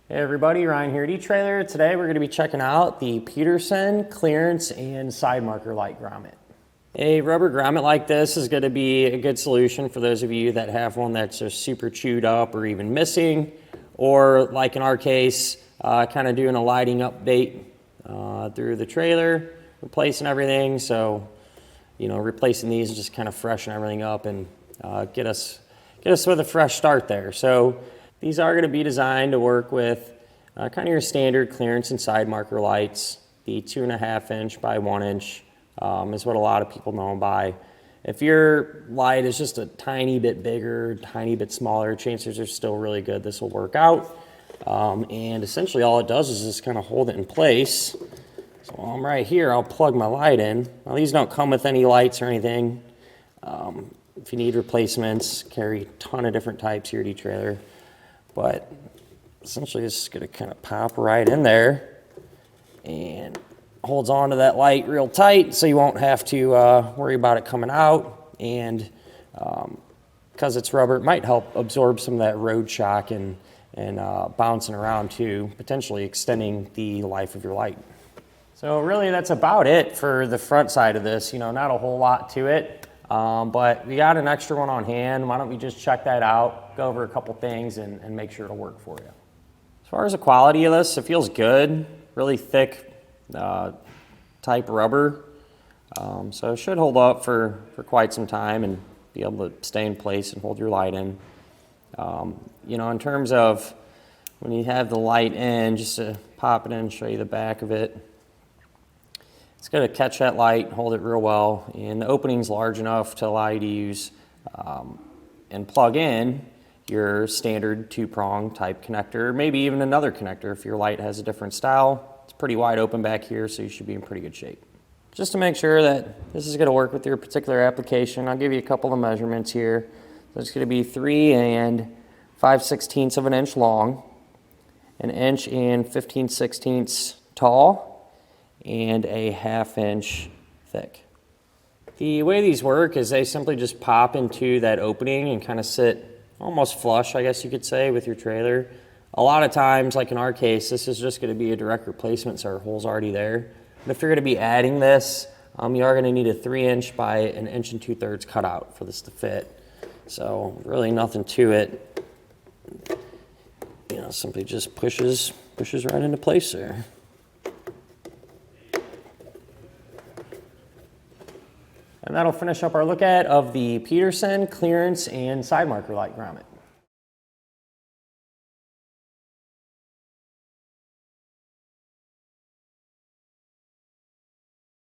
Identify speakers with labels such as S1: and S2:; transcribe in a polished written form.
S1: Hey everybody, Ryan here at eTrailer. Today we're going to be checking out the Peterson clearance and side marker light grommet. A rubber grommet like this is going to be a good solution for those of you that have one that's just super chewed up or even missing, or like in our case, kind of doing a lighting update through the trailer, replacing everything. So, you know, replacing these just kind of freshen everything up and get us with a fresh start there. So these are going to be designed to work with kind of your standard clearance and side marker lights. The 2.5 inch by 1 inch is what a lot of people know them by. If your light is just a tiny bit bigger, tiny bit smaller, chances are still really good this will work out. And essentially all it does is just kind of hold it in place. So while I'm right here, I'll plug my light in. Now these don't come with any lights or anything. If you need replacements, carry a ton of different types here at eTrailer. But essentially it's just gonna kind of pop right in there and holds on to that light real tight so you won't have to worry about it coming out. And because it's rubber, it might help absorb some of that road shock and bouncing around too, potentially extending the life of your light. So really that's about it for the front side of this. You know, not a whole lot to it. But we got an extra one on hand. Why don't we just check that out, go over a couple things and make sure it'll work for you. As far as the quality of this, it feels good. Really thick type rubber. So it should hold up for quite some time and be able to stay in place and hold your light in. You know, in terms of when you have the light in, just to pop it in and show you the back of it. It's going to catch that light, hold it real well, and the opening's large enough to allow you to use and plug in your standard 2-prong type connector, maybe even another connector if your light has a different style. It's pretty wide open back here, so you should be in pretty good shape. Just to make sure that this is going to work with your particular application, I'll give you a couple of measurements here. So it's going to be 3 5/16 of an inch long, 1 15/16 inch tall, and a 1/2 inch thick. The way these work is they simply just pop into that opening and kind of sit almost flush, I guess you could say, with your trailer. A lot of times, like in our case, this is just going to be a direct replacement, so our hole's already there. But if you're going to be adding this, you are going to need a 3 inch by 1 2/3 cutout for this to fit. So really nothing to it. You know, simply just pushes right into place there. And that'll finish up our look at of the Peterson clearance and side marker light grommet.